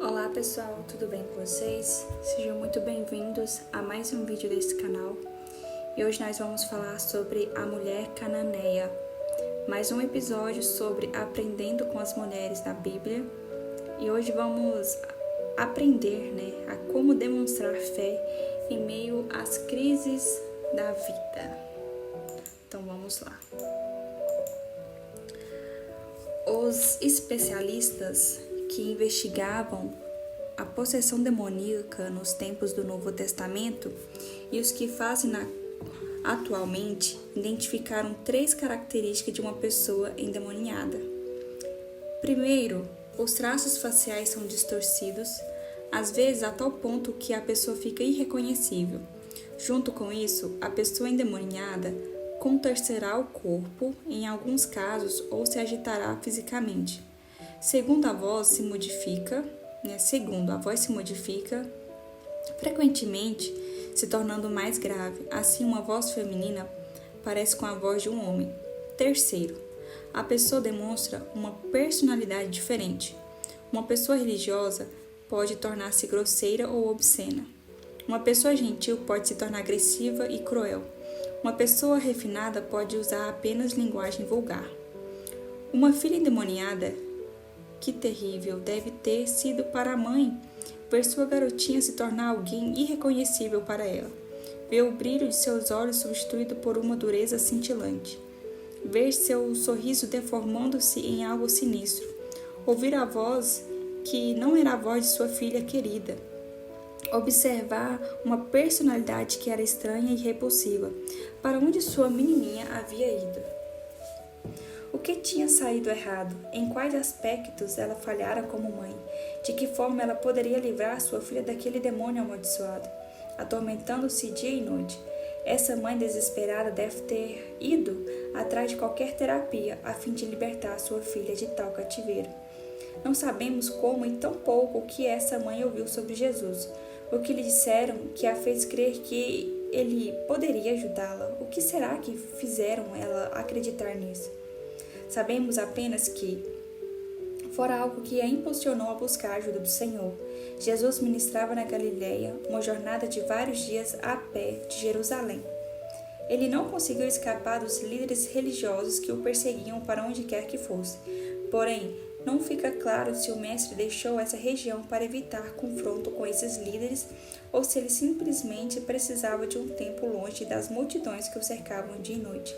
Olá pessoal, tudo bem com vocês? Sejam muito bem-vindos a mais um vídeo desse canal. E hoje nós vamos falar sobre a mulher cananeia. Mais um episódio sobre aprendendo com as mulheres da Bíblia. E hoje vamos aprender, a como demonstrar fé em meio às crises da vida. Então vamos lá. Os especialistas que investigavam a possessão demoníaca nos tempos do Novo Testamento e os que fazem atualmente identificaram 3 características de uma pessoa endemoniada. Primeiro, os traços faciais são distorcidos, às vezes a tal ponto que a pessoa fica irreconhecível. Junto com isso, a pessoa endemoniada contorcerá o corpo, em alguns casos, ou se agitará fisicamente. Segundo, a voz se modifica, frequentemente se tornando mais grave. Assim, uma voz feminina parece com a voz de um homem. Terceiro, a pessoa demonstra uma personalidade diferente. Uma pessoa religiosa pode tornar-se grosseira ou obscena. Uma pessoa gentil pode se tornar agressiva e cruel. Uma pessoa refinada pode usar apenas linguagem vulgar. Uma filha endemoniada, que terrível deve ter sido para a mãe ver sua garotinha se tornar alguém irreconhecível para ela. Ver o brilho de seus olhos substituído por uma dureza cintilante. Ver seu sorriso deformando-se em algo sinistro. Ouvir a voz que não era a voz de sua filha querida. Observar uma personalidade que era estranha e repulsiva. Para onde sua menininha havia ido? O que tinha saído errado? Em quais aspectos ela falhara como mãe? De que forma ela poderia livrar sua filha daquele demônio amaldiçoado, atormentando-se dia e noite? Essa mãe desesperada deve ter ido atrás de qualquer terapia a fim de libertar sua filha de tal cativeiro. Não sabemos como e tão pouco o que essa mãe ouviu sobre Jesus. O que lhe disseram que a fez crer que ele poderia ajudá-la? O que será que fizeram ela acreditar nisso? Sabemos apenas que fora algo que a impulsionou a buscar a ajuda do Senhor. Jesus ministrava na Galileia, uma jornada de vários dias a pé de Jerusalém. Ele não conseguiu escapar dos líderes religiosos que o perseguiam para onde quer que fosse. Porém, não fica claro se o mestre deixou essa região para evitar confronto com esses líderes ou se ele simplesmente precisava de um tempo longe das multidões que o cercavam dia e noite.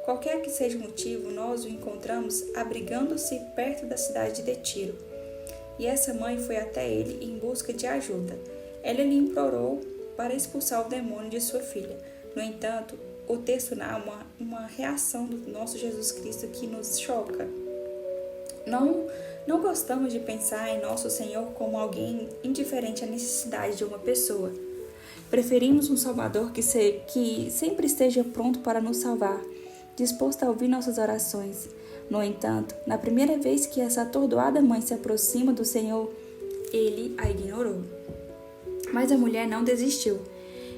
Qualquer que seja o motivo, nós o encontramos abrigando-se perto da cidade de Tiro. E essa mãe foi até ele em busca de ajuda. Ela lhe implorou para expulsar o demônio de sua filha. No entanto, o texto narra uma reação do nosso Jesus Cristo que nos choca. Não gostamos de pensar em nosso Senhor como alguém indiferente à necessidade de uma pessoa. Preferimos um Salvador que sempre esteja pronto para nos salvar, disposto a ouvir nossas orações. No entanto, na primeira vez que essa atordoada mãe se aproxima do Senhor, ele a ignorou. Mas a mulher não desistiu.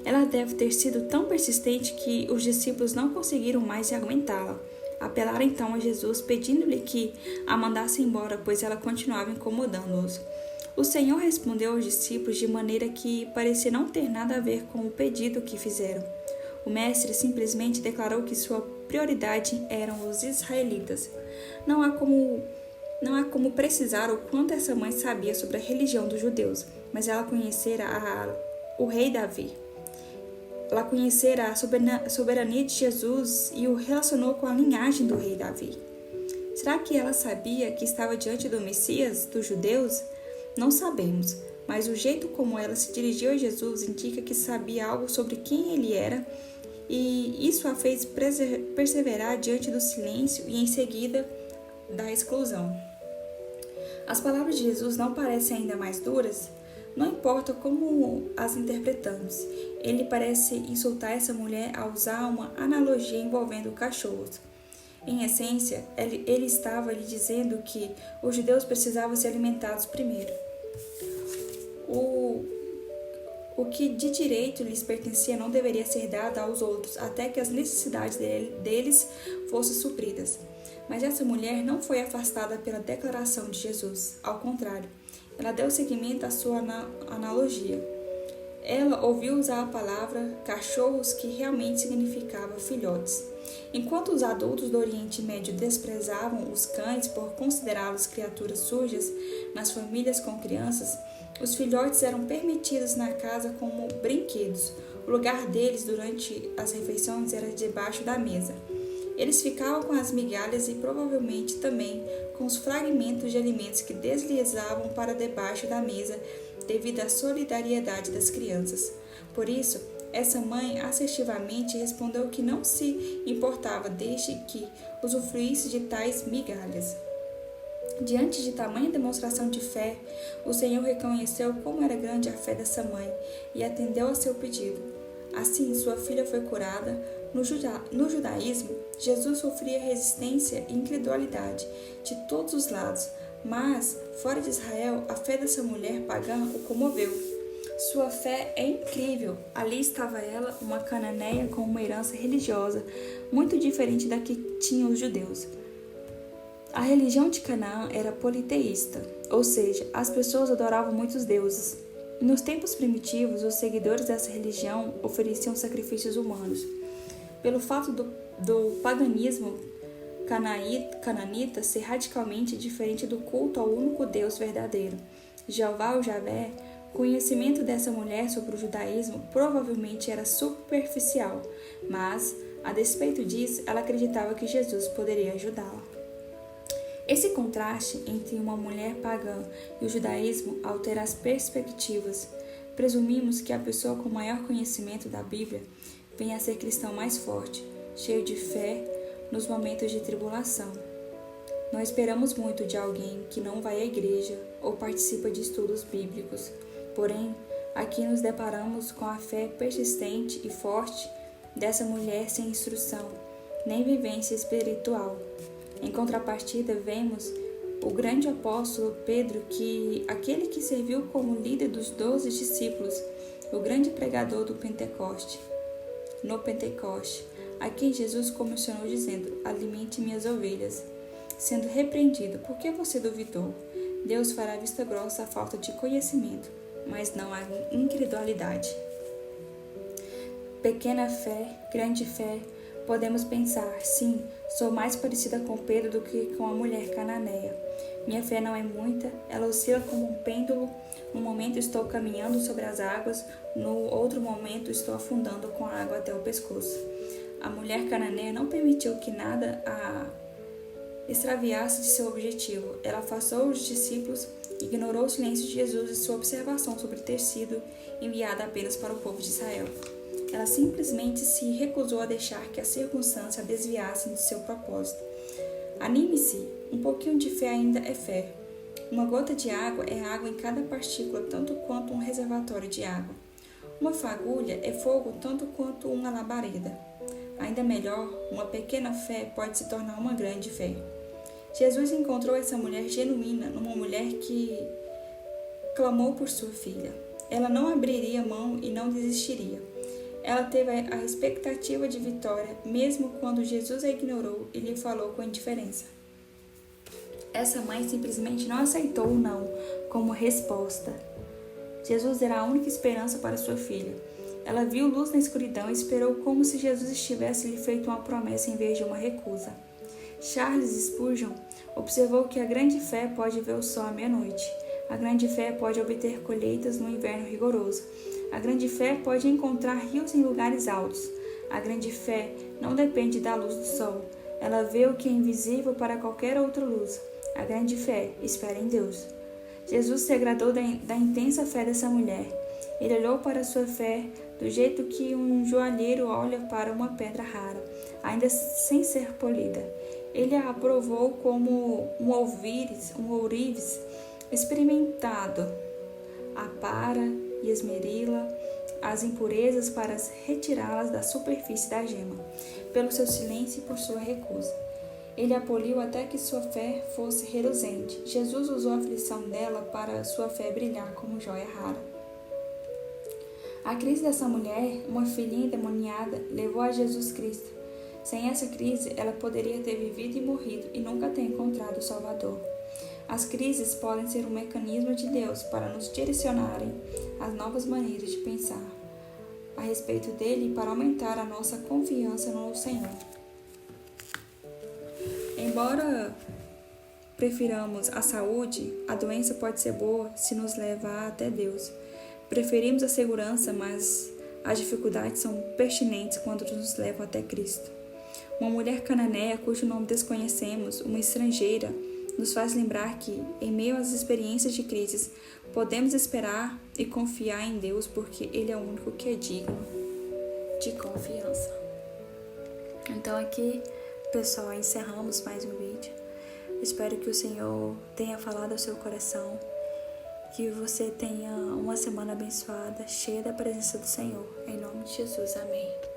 Ela deve ter sido tão persistente que os discípulos não conseguiram mais aguentá-la. Apelaram então a Jesus, pedindo-lhe que a mandasse embora, pois ela continuava incomodando-os. O Senhor respondeu aos discípulos de maneira que parecia não ter nada a ver com o pedido que fizeram. O mestre simplesmente declarou que sua prioridade eram os israelitas. Não há como precisar o quanto essa mãe sabia sobre a religião dos judeus, mas ela conhecera o rei Davi. Ela conhecera a soberania de Jesus e o relacionou com a linhagem do rei Davi. Será que ela sabia que estava diante do Messias dos judeus? Não sabemos, mas o jeito como ela se dirigiu a Jesus indica que sabia algo sobre quem ele era, e isso a fez perseverar diante do silêncio e em seguida da exclusão. As palavras de Jesus não parecem ainda mais duras? Não importa como as interpretamos, ele parece insultar essa mulher ao usar uma analogia envolvendo cachorros. Em essência, ele estava lhe dizendo que os judeus precisavam ser alimentados primeiro. O que de direito lhes pertencia não deveria ser dado aos outros até que as necessidades deles fossem supridas. Mas essa mulher não foi afastada pela declaração de Jesus. Ao contrário, ela deu seguimento à sua analogia. Ela ouviu usar a palavra cachorros, que realmente significava filhotes. Enquanto os adultos do Oriente Médio desprezavam os cães por considerá-los criaturas sujas nas famílias com crianças, os filhotes eram permitidos na casa como brinquedos. O lugar deles durante as refeições era debaixo da mesa. Eles ficavam com as migalhas e provavelmente também com os fragmentos de alimentos que deslizavam para debaixo da mesa devido à solidariedade das crianças. Por isso, essa mãe assertivamente respondeu que não se importava desde que usufruísse de tais migalhas. Diante de tamanha demonstração de fé, o Senhor reconheceu como era grande a fé dessa mãe e atendeu a seu pedido. Assim, sua filha foi curada. No judaísmo, Jesus sofria resistência e incredulidade de todos os lados, mas, fora de Israel, a fé dessa mulher pagã o comoveu. Sua fé é incrível. Ali estava ela, uma cananeia com uma herança religiosa muito diferente da que tinham os judeus. A religião de Canaã era politeísta, ou seja, as pessoas adoravam muitos deuses. Nos tempos primitivos, os seguidores dessa religião ofereciam sacrifícios humanos. Pelo fato do paganismo cananita ser radicalmente diferente do culto ao único Deus verdadeiro, Jeová ou Javé, o conhecimento dessa mulher sobre o judaísmo provavelmente era superficial, mas, a despeito disso, ela acreditava que Jesus poderia ajudá-la. Esse contraste entre uma mulher pagã e o judaísmo altera as perspectivas. Presumimos que a pessoa com maior conhecimento da Bíblia venha a ser cristão mais forte, cheio de fé nos momentos de tribulação. Não esperamos muito de alguém que não vai à igreja ou participa de estudos bíblicos. Porém, aqui nos deparamos com a fé persistente e forte dessa mulher sem instrução, nem vivência espiritual. Em contrapartida, vemos o grande apóstolo Pedro, aquele que serviu como líder dos 12 discípulos, o grande pregador do Pentecoste. No Pentecoste, a quem Jesus comissionou dizendo: alimente minhas ovelhas. Sendo repreendido: por que você duvidou? Deus fará vista grossa à falta de conhecimento, mas não à incredulidade. Pequena fé, grande fé. Podemos pensar: sim, sou mais parecida com Pedro do que com a mulher cananeia. Minha fé não é muita, ela oscila como um pêndulo. No momento estou caminhando sobre as águas, no outro momento estou afundando com a água até o pescoço. A mulher cananeia não permitiu que nada a extraviasse de seu objetivo. Ela afastou os discípulos, ignorou o silêncio de Jesus e sua observação sobre ter sido enviada apenas para o povo de Israel. Ela simplesmente se recusou a deixar que a circunstância a desviasse de seu propósito. Anime-se, um pouquinho de fé ainda é fé. Uma gota de água é água em cada partícula, tanto quanto um reservatório de água. Uma fagulha é fogo, tanto quanto uma labareda. Ainda melhor, uma pequena fé pode se tornar uma grande fé. Jesus encontrou essa mulher genuína numa mulher que clamou por sua filha. Ela não abriria mão e não desistiria. Ela teve a expectativa de vitória, mesmo quando Jesus a ignorou e lhe falou com indiferença. Essa mãe simplesmente não aceitou o não como resposta. Jesus era a única esperança para sua filha. Ela viu luz na escuridão e esperou como se Jesus estivesse lhe feito uma promessa em vez de uma recusa. Charles Spurgeon observou que a grande fé pode ver o sol à meia-noite. A grande fé pode obter colheitas no inverno rigoroso. A grande fé pode encontrar rios em lugares altos. A grande fé não depende da luz do sol. Ela vê o que é invisível para qualquer outra luz. A grande fé espera em Deus. Jesus se agradou da intensa fé dessa mulher. Ele olhou para sua fé do jeito que um joalheiro olha para uma pedra rara, ainda sem ser polida. Ele a aprovou como um ourives experimentado. Apara e esmerila as impurezas para retirá-las da superfície da gema, pelo seu silêncio e por sua recusa. Ele a poliu até que sua fé fosse reluzente. Jesus usou a aflição dela para sua fé brilhar como joia rara. A crise dessa mulher, uma filhinha endemoniada, levou a Jesus Cristo. Sem essa crise, ela poderia ter vivido e morrido e nunca ter encontrado o Salvador. As crises podem ser um mecanismo de Deus para nos direcionarem às novas maneiras de pensar a respeito dele e para aumentar a nossa confiança no Senhor. Embora prefiramos a saúde, a doença pode ser boa se nos levar até Deus. Preferimos a segurança, mas as dificuldades são pertinentes quando nos levam até Cristo. Uma mulher cananeia, cujo nome desconhecemos, uma estrangeira, nos faz lembrar que, em meio às experiências de crises, podemos esperar e confiar em Deus porque Ele é o único que é digno de confiança. Então aqui, pessoal, encerramos mais um vídeo. Espero que o Senhor tenha falado ao seu coração, que você tenha uma semana abençoada, cheia da presença do Senhor. Em nome de Jesus, amém.